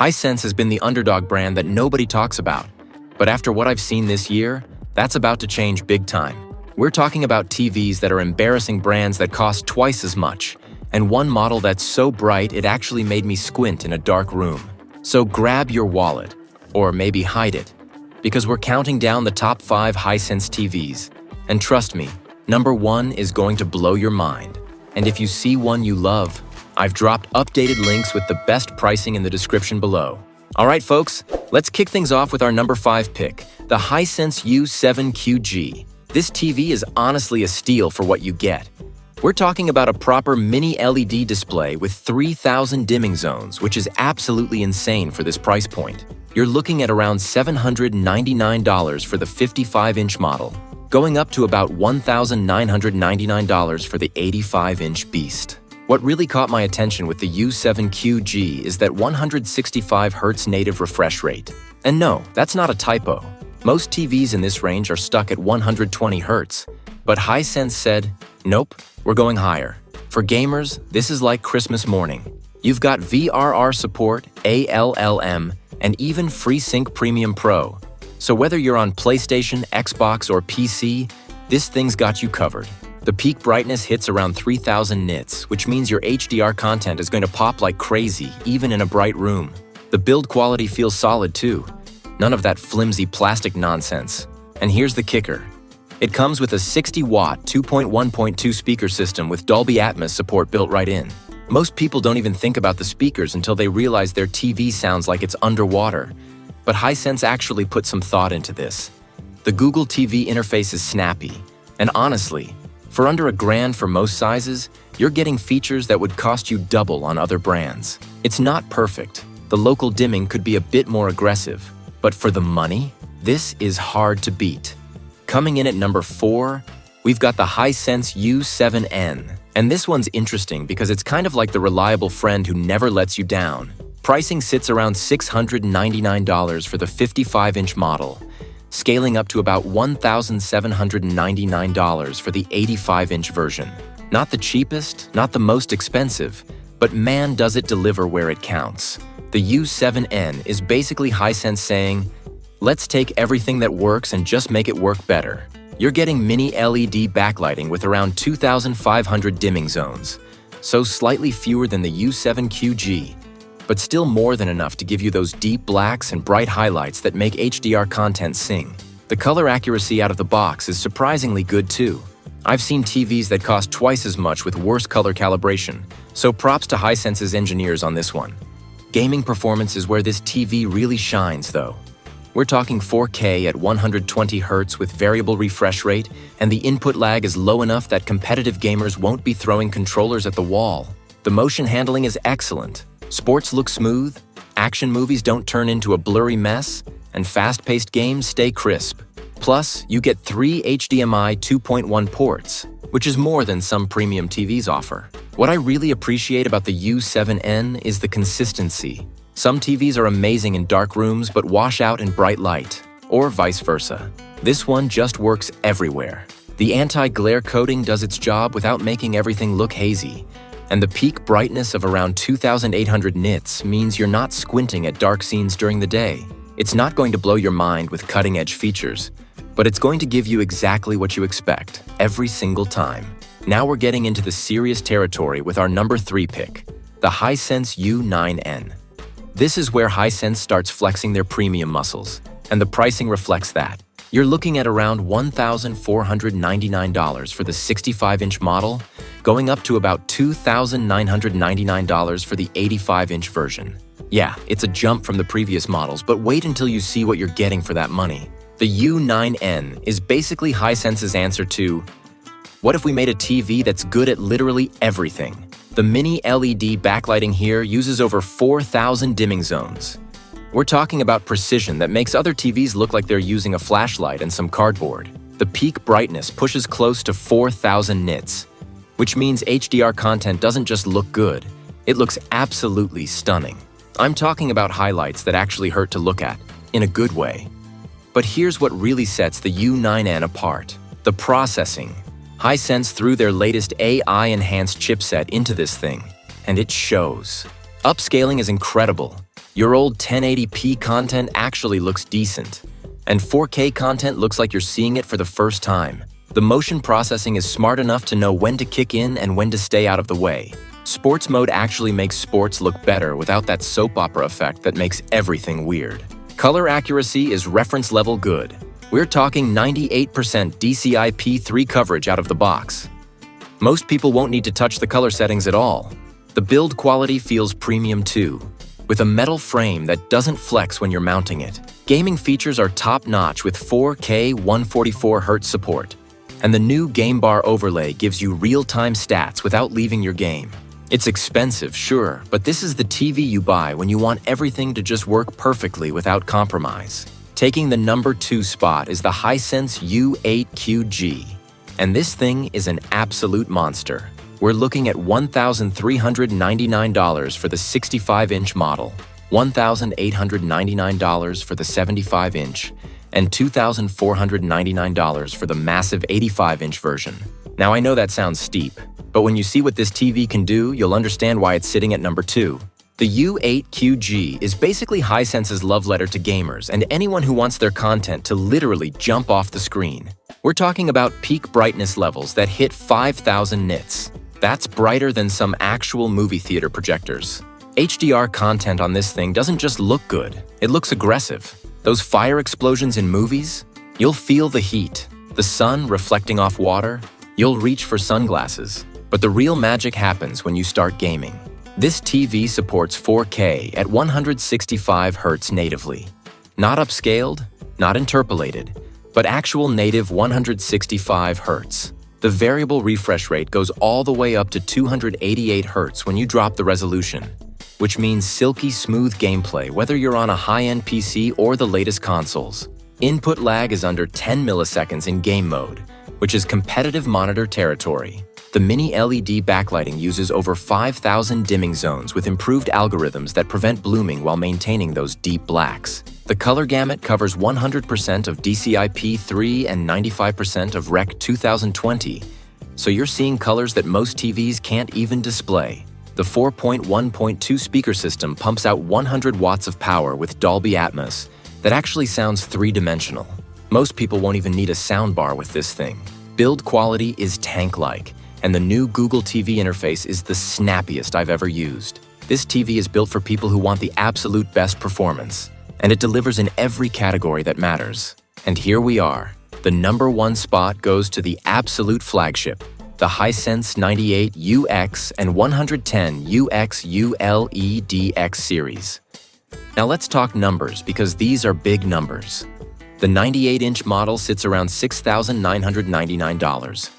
Hisense has been the underdog brand that nobody talks about. But after what I've seen this year, that's about to change big time. We're talking about TVs that are embarrassing brands that cost twice as much, and one model that's so bright it actually made me squint in a dark room. So grab your wallet, or maybe hide it, because we're counting down the top 5 Hisense TVs. And trust me, number 1 is going to blow your mind. And if you see one you love, I've dropped updated links with the best pricing in the description below. Alright folks, let's kick things off with our number 5 pick, the Hisense U7QG. This TV is honestly a steal for what you get. We're talking about a proper mini LED display with 3,000 dimming zones, which is absolutely insane for this price point. You're looking at around $799 for the 55-inch model, going up to about $1,999 for the 85-inch beast. What really caught my attention with the U7QG is that 165 Hz native refresh rate. And no, that's not a typo. Most TVs in this range are stuck at 120 Hz, but Hisense said, nope, we're going higher. For gamers, this is like Christmas morning. You've got VRR support, ALLM, and even FreeSync Premium Pro. So whether you're on PlayStation, Xbox, or PC, this thing's got you covered. The peak brightness hits around 3000 nits, which means your HDR content is going to pop like crazy, even in a bright room. The build quality feels solid too. None of that flimsy plastic nonsense. And here's the kicker. It comes with a 60-watt 2.1.2 speaker system with Dolby Atmos support built right in. Most people don't even think about the speakers until they realize their TV sounds like it's underwater. But Hisense actually put some thought into this. The Google TV interface is snappy, and honestly, for under $1,000 for most sizes, you're getting features that would cost you double on other brands. It's not perfect. The local dimming could be a bit more aggressive, but for the money, this is hard to beat. Coming in at number 4, we've got the Hisense U7N. And this one's interesting because it's kind of like the reliable friend who never lets you down. Pricing sits around $699 for the 55-inch model, scaling up to about $1,799 for the 85-inch version. Not the cheapest, not the most expensive, but man does it deliver where it counts. The U7N is basically Hisense saying, let's take everything that works and just make it work better. You're getting mini LED backlighting with around 2,500 dimming zones, so slightly fewer than the U7QG, but still more than enough to give you those deep blacks and bright highlights that make HDR content sing. The color accuracy out of the box is surprisingly good too. I've seen TVs that cost twice as much with worse color calibration, so props to Hisense's engineers on this one. Gaming performance is where this TV really shines though. We're talking 4K at 120 Hz with variable refresh rate, and the input lag is low enough that competitive gamers won't be throwing controllers at the wall. The motion handling is excellent. Sports look smooth, action movies don't turn into a blurry mess, and fast-paced games stay crisp. Plus, you get 3 HDMI 2.1 ports, which is more than some premium TVs offer. What I really appreciate about the U7N is the consistency. Some TVs are amazing in dark rooms but wash out in bright light, or vice versa. This one just works everywhere. The anti-glare coating does its job without making everything look hazy, and the peak brightness of around 2,800 nits means you're not squinting at dark scenes during the day. It's not going to blow your mind with cutting-edge features, but it's going to give you exactly what you expect, every single time. Now we're getting into the serious territory with our number 3 pick, the Hisense U9N. This is where Hisense starts flexing their premium muscles, and the pricing reflects that. You're looking at around $1,499 for the 65-inch model, going up to about $2,999 for the 85-inch version. Yeah, it's a jump from the previous models, but wait until you see what you're getting for that money. The U9N is basically Hisense's answer to, what if we made a TV that's good at literally everything? The mini LED backlighting here uses over 4,000 dimming zones. We're talking about precision that makes other TVs look like they're using a flashlight and some cardboard. The peak brightness pushes close to 4,000 nits, which means HDR content doesn't just look good, it looks absolutely stunning. I'm talking about highlights that actually hurt to look at, in a good way. But here's what really sets the U9N apart: the processing. Hisense threw their latest AI-enhanced chipset into this thing, and it shows. Upscaling is incredible. Your old 1080p content actually looks decent, and 4K content looks like you're seeing it for the first time. The motion processing is smart enough to know when to kick in and when to stay out of the way. Sports mode actually makes sports look better without that soap opera effect that makes everything weird. Color accuracy is reference level good. We're talking 98% DCI-P3 coverage out of the box. Most people won't need to touch the color settings at all. The build quality feels premium too, with a metal frame that doesn't flex when you're mounting it. Gaming features are top-notch with 4K 144Hz support, and the new Game Bar overlay gives you real-time stats without leaving your game. It's expensive, sure, but this is the TV you buy when you want everything to just work perfectly without compromise. Taking the number 2 spot is the Hisense U8QG, and this thing is an absolute monster. We're looking at $1,399 for the 65-inch model, $1,899 for the 75-inch, and $2,499 for the massive 85-inch version. Now I know that sounds steep, but when you see what this TV can do, you'll understand why it's sitting at number 2. The U8QG is basically Hisense's love letter to gamers and anyone who wants their content to literally jump off the screen. We're talking about peak brightness levels that hit 5,000 nits. That's brighter than some actual movie theater projectors. HDR content on this thing doesn't just look good, it looks aggressive. Those fire explosions in movies? You'll feel the heat. The sun reflecting off water? You'll reach for sunglasses. But the real magic happens when you start gaming. This TV supports 4K at 165 Hz natively. Not upscaled, not interpolated, but actual native 165 Hz. The variable refresh rate goes all the way up to 288 Hz when you drop the resolution, which means silky smooth gameplay whether you're on a high-end PC or the latest consoles. Input lag is under 10 milliseconds in game mode, which is competitive monitor territory. The mini LED backlighting uses over 5,000 dimming zones with improved algorithms that prevent blooming while maintaining those deep blacks. The color gamut covers 100% of DCI-P3 and 95% of Rec 2020, so you're seeing colors that most TVs can't even display. The 4.1.2 speaker system pumps out 100 watts of power with Dolby Atmos that actually sounds three-dimensional. Most people won't even need a soundbar with this thing. Build quality is tank-like, and the new Google TV interface is the snappiest I've ever used. This TV is built for people who want the absolute best performance, and it delivers in every category that matters. And here we are. The number 1 spot goes to the absolute flagship, the Hisense 98UX and 110 UX ULED X series. Now let's talk numbers because these are big numbers. The 98-inch model sits around $6,999,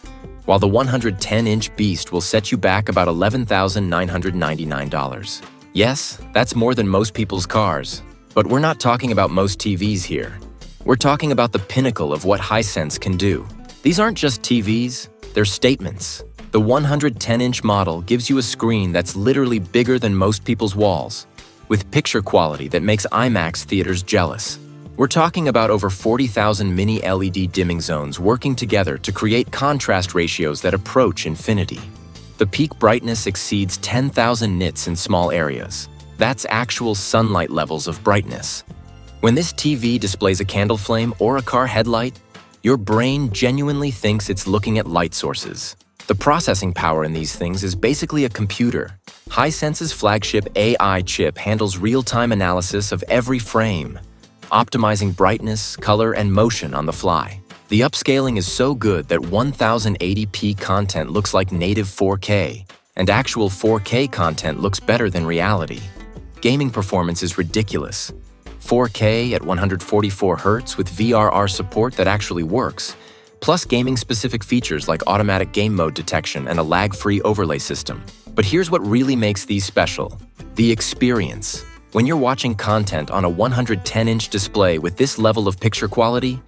while the 110-inch beast will set you back about $11,999. Yes, that's more than most people's cars, but we're not talking about most TVs here. We're talking about the pinnacle of what Hisense can do. These aren't just TVs, they're statements. The 110-inch model gives you a screen that's literally bigger than most people's walls, with picture quality that makes IMAX theaters jealous. We're talking about over 40,000 mini LED dimming zones working together to create contrast ratios that approach infinity. The peak brightness exceeds 10,000 nits in small areas. That's actual sunlight levels of brightness. When this TV displays a candle flame or a car headlight, your brain genuinely thinks it's looking at light sources. The processing power in these things is basically a computer. Hisense's flagship AI chip handles real-time analysis of every frame, optimizing brightness, color, and motion on the fly. The upscaling is so good that 1080p content looks like native 4K, and actual 4K content looks better than reality. Gaming performance is ridiculous. 4K at 144 Hz with VRR support that actually works, plus gaming-specific features like automatic game mode detection and a lag-free overlay system. But here's what really makes these special: the experience. When you're watching content on a 110-inch display with this level of picture quality,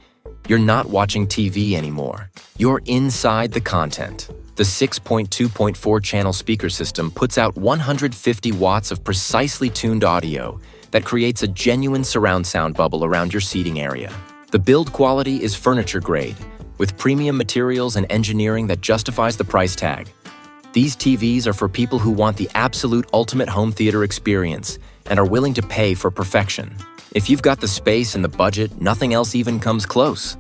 you're not watching TV anymore. You're inside the content. The 6.2.4 channel speaker system puts out 150 watts of precisely tuned audio that creates a genuine surround sound bubble around your seating area. The build quality is furniture grade, with premium materials and engineering that justifies the price tag. These TVs are for people who want the absolute ultimate home theater experience and are willing to pay for perfection. If you've got the space and the budget, nothing else even comes close.